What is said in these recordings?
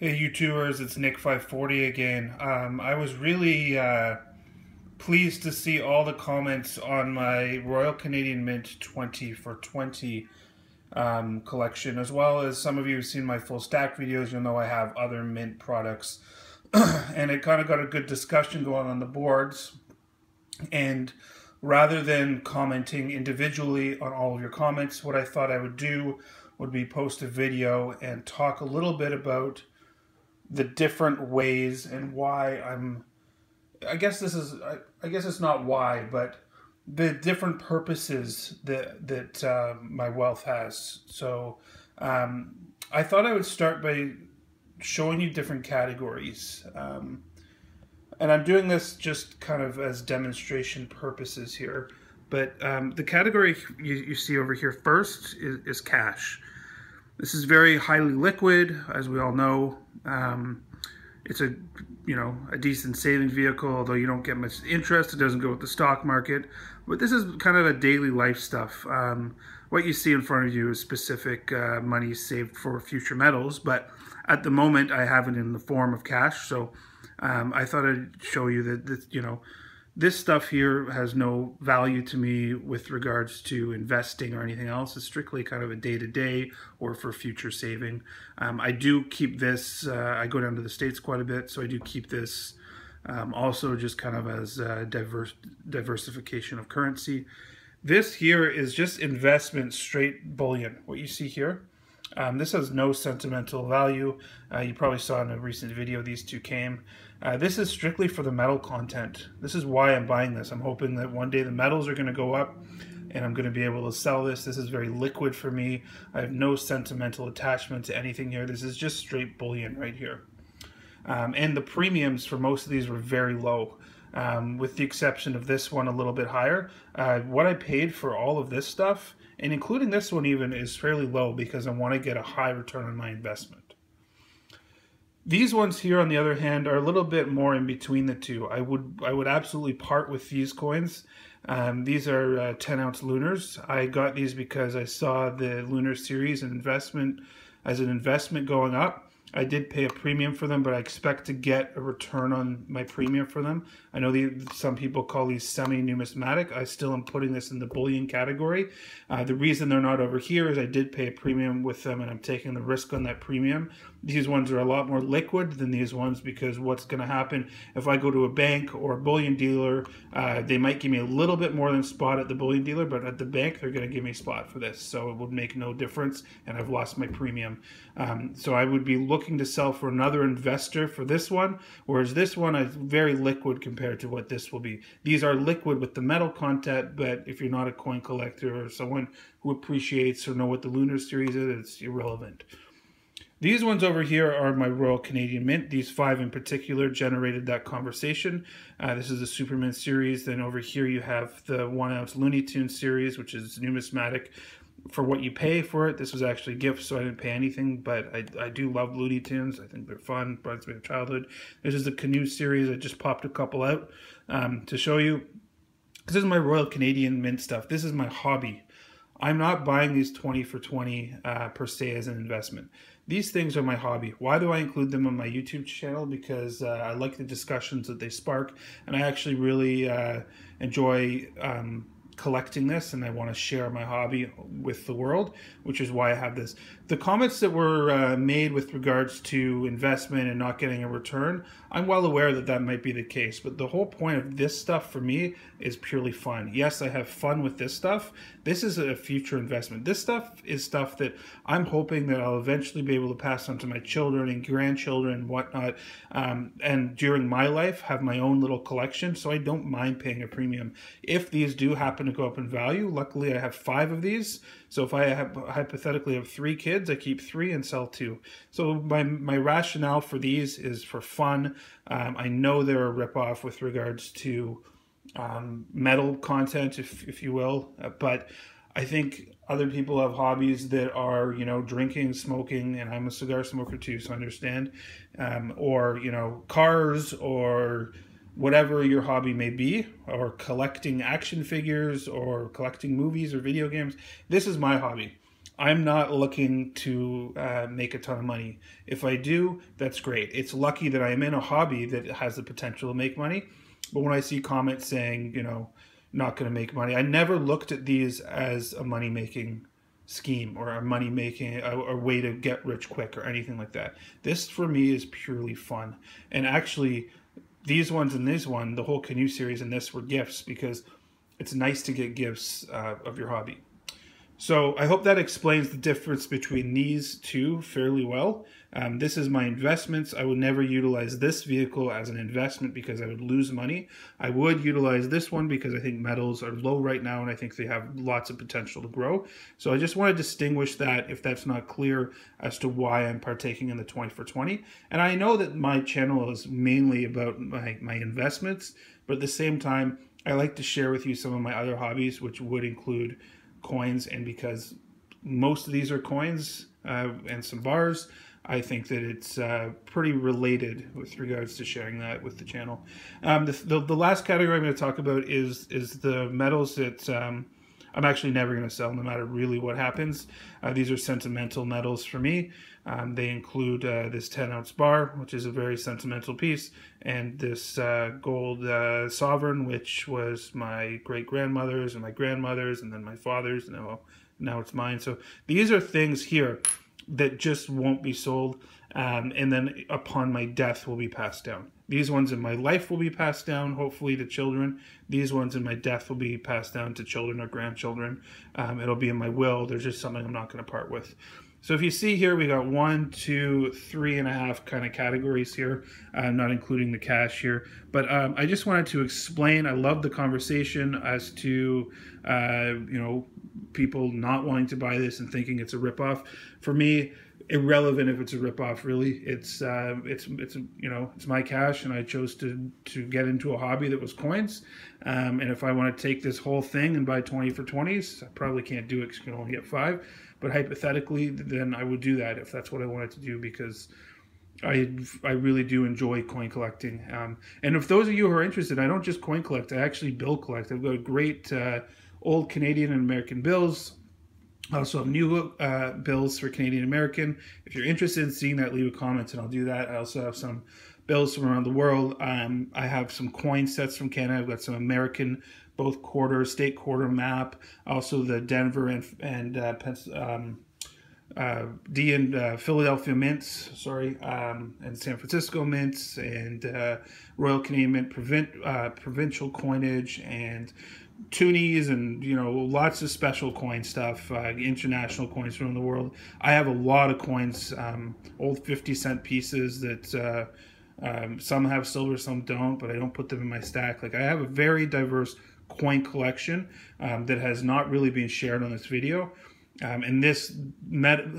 Hey YouTubers, it's Nick540 again. I was really pleased to see all the comments on my Royal Canadian Mint 20 for 20 collection, as well as some of you who've seen my full stack videos. You'll know I have other Mint products. And it kind of got a good discussion going on the boards. And rather than commenting individually on all of your comments, what I thought I would do would be post a video and talk a little bit about the different ways and why I guess it's not why, but the different purposes that my wealth has. So I thought I would start by showing you different categories. And I'm doing this just kind of as demonstration purposes here. But the category you see over here first is cash. This is very highly liquid, as we all know. It's a decent saving vehicle, although you don't get much interest. It doesn't go with the stock market. But this is kind of a daily life stuff. What you see in front of you is specific money saved for future metals. But at the moment, I have it in the form of cash. So I thought I'd show you that this stuff here has no value to me with regards to investing or anything else. It's strictly kind of a day-to-day or for future saving. I do keep this, I go down to the States quite a bit, so I do keep this also just kind of as diversification of currency. This here is just investment straight bullion, what you see here. This has no sentimental value. You probably saw in a recent video these two came. This is strictly for the metal content. This is why I'm buying this. I'm hoping that one day the metals are going to go up and I'm going to be able to sell this. This is very liquid for me. I have no sentimental attachment to anything here. This is just straight bullion right here. And the premiums for most of these were very low. With the exception of this one a little bit higher. What I paid for all of this stuff, and including this one even, is fairly low because I want to get a high return on my investment. These ones here, on the other hand, are a little bit more in between the two. I would absolutely part with these coins. These are 10-ounce lunars. I got these because I saw the lunar series and investment as an investment going up. I did pay a premium for them, but I expect to get a return on my premium for them. I know some people call these semi-numismatic. I still am putting this in the bullion category. The reason they're not over here is I did pay a premium with them, and I'm taking the risk on that premium. These ones are a lot more liquid than these ones because what's going to happen if I go to a bank or a bullion dealer, they might give me a little bit more than spot at the bullion dealer, but at the bank, they're going to give me spot for this. So it would make no difference, and I've lost my premium. So I would be looking to sell for another investor for this one, whereas this one is very liquid compared to what this will be. These are liquid with the metal content, but if you're not a coin collector or someone who appreciates or know what the lunar series is, it's irrelevant. These ones over here are my Royal Canadian Mint. These 5 in particular generated that conversation. This is the Superman series. Then over here you have the 1-ounce Looney Tunes series, which is numismatic. For what you pay for it, this was actually a gift, so I didn't pay anything, but I do love Looney Tunes. I think they're fun, reminds me of childhood. This is the Canoe series. I just popped a couple out to show you. This is my Royal Canadian Mint stuff. This is my hobby. I'm not buying these 20 for 20 per se as an investment. These things are my hobby. Why do I include them on my YouTube channel? Because I like the discussions that they spark, and I actually really enjoy collecting this, and I want to share my hobby with the world, which is why I have this. The comments that were made with regards to investment and not getting a return, I'm well aware that that might be the case, but the whole point of this stuff for me is purely fun. Yes, I have fun with this stuff. This is a future investment. This stuff is stuff that I'm hoping that I'll eventually be able to pass on to my children and grandchildren and whatnot, and during my life have my own little collection, so I don't mind paying a premium. If these do happen to go up in value, luckily I have 5 of these, so if I hypothetically have 3 kids, I keep 3 and sell 2. So my rationale for these is for fun. I know they're a ripoff with regards to metal content, if you will, but I think other people have hobbies that are, drinking, smoking, and I'm a cigar smoker too, so I understand, or, cars, or whatever your hobby may be, or collecting action figures, or collecting movies or video games. This is my hobby. I'm not looking to make a ton of money. If I do, that's great. It's lucky that I'm in a hobby that has the potential to make money. But when I see comments saying, you know, not going to make money, I never looked at these as a money-making scheme or a money-making, a way to get rich quick or anything like that. This, for me, is purely fun. And actually, these ones and this one, the whole canoe series and this were gifts because it's nice to get gifts of your hobby. So I hope that explains the difference between these two fairly well. This is my investments. I would never utilize this vehicle as an investment because I would lose money. I would utilize this one because I think metals are low right now and I think they have lots of potential to grow. So I just want to distinguish that if that's not clear as to why I'm partaking in the 20 for 20. And I know that my channel is mainly about my investments, but at the same time, I like to share with you some of my other hobbies, which would include coins, and because most of these are coins and some bars, I think that it's pretty related with regards to sharing that with the channel. The last category I'm going to talk about is the metals that I'm actually never going to sell no matter really what happens. These are sentimental metals for me. They include this 10-ounce bar, which is a very sentimental piece, and this gold sovereign, which was my great-grandmother's and my grandmother's and then my father's, and now it's mine. So these are things here that just won't be sold, and then upon my death will be passed down. These ones in my life will be passed down, hopefully to children. These ones in my death will be passed down to children or grandchildren. It'll be in my will. There's just something I'm not going to part with. So if you see here, we got 1, 2, 3.5 kind of categories here, not including the cash here. But I just wanted to explain, I love the conversation as to, you know, people not wanting to buy this and thinking it's a ripoff. For me, irrelevant if it's a ripoff, really. It's you know, it's my cash, and I chose to get into a hobby that was coins. And if I want to take this whole thing and buy 20 for 20s, I probably can't do it because you can only get 5. But hypothetically, then I would do that if that's what I wanted to do, because I really do enjoy coin collecting. And if those of you who are interested, I don't just coin collect, I actually bill collect. I've got great old Canadian and American bills. I also have new bills for Canadian American. If you're interested in seeing that, leave a comment and I'll do that. I also have some bills from around the world. I have some coin sets from Canada. I've got some American, both quarter, state quarter map. Also the Denver and Philadelphia mints, sorry, and San Francisco mints, and Royal Canadian Mint provincial coinage, and toonies, and you know, lots of special coin stuff, international coins from the world. I have a lot of coins, old 50-cent pieces that some have silver, some don't, but I don't put them in my stack. Like, I have a very diverse coin collection that has not really been shared on this video. And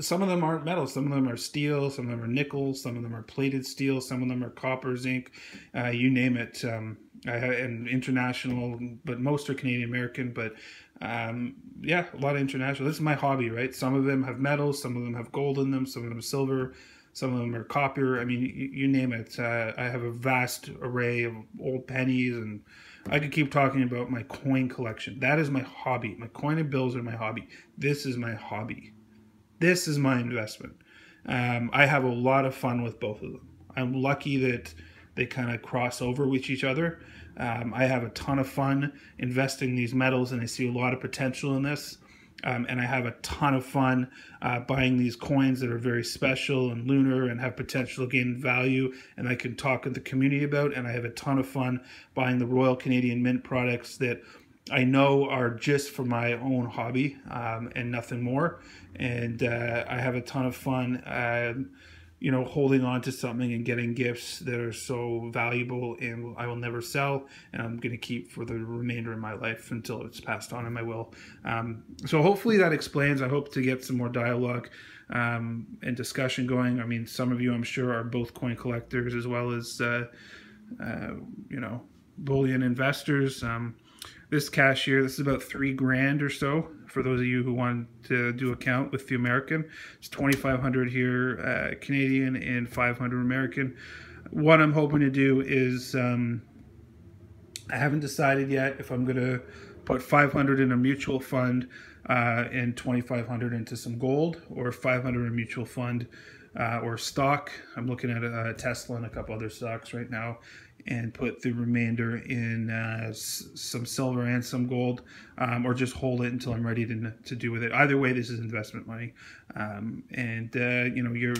some of them aren't metal, some of them are steel, some of them are nickel, some of them are plated steel, some of them are copper, zinc, you name it. I have an international, but most are Canadian American, but yeah, a lot of international. This is my hobby, right? Some of them have metals, some of them have gold in them, some of them are silver, some of them are copper. I mean, you name it. I have a vast array of old pennies, and I could keep talking about my coin collection. That is my hobby. My coin and bills are my hobby. This is my hobby. This is my investment. I have a lot of fun with both of them. I'm lucky that they kind of cross over with each other. I have a ton of fun investing these metals, and I see a lot of potential in this. And I have a ton of fun buying these coins that are very special and lunar and have potential to gain value, and I can talk with the community about. And I have a ton of fun buying the Royal Canadian Mint products that I know are just for my own hobby and nothing more. And I have a ton of fun you know, holding on to something and getting gifts that are so valuable and I will never sell, and I'm going to keep for the remainder of my life until it's passed on in my will. So hopefully that explains. I hope to get some more dialogue and discussion going. I mean, some of you, I'm sure, are both coin collectors as well as, you know, bullion investors. This cash here, this is about $3,000 or so for those of you who want to do a count with the American. It's 2,500 here Canadian and 500 American. What I'm hoping to do is, I haven't decided yet if I'm going to put 500 in a mutual fund and 2,500 into some gold, or 500 in a mutual fund or stock. I'm looking at Tesla and a couple other stocks right now, and put the remainder in some silver and some gold, or just hold it until I'm ready to do with it. Either way, this is investment money, you know,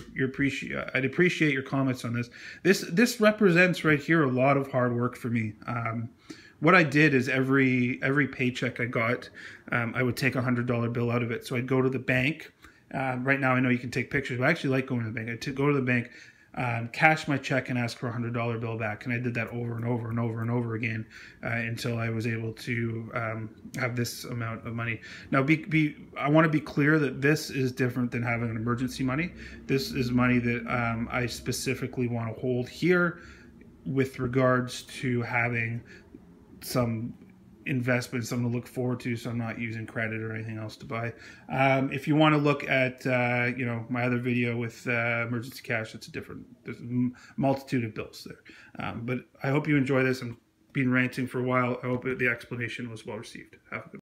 I'd appreciate your comments on this. This represents right here a lot of hard work for me. What I did is every paycheck I got, I would take $100 bill out of it. So I'd go to the bank. Right now, I know you can take pictures, but I actually like going to the bank. I'd go to the bank, cash my check, and ask for a $100 bill back. And I did that over and over and over and over again until I was able to have this amount of money. Now, I want to be clear that this is different than having an emergency money. This is money that I specifically want to hold here with regards to having some investment, something to look forward to, so I'm not using credit or anything else to buy. If you want to look at you know, my other video with emergency cash, it's there's a multitude of bills there. But I hope you enjoy this. I've been ranting for a while. I hope the explanation was well received. Have a good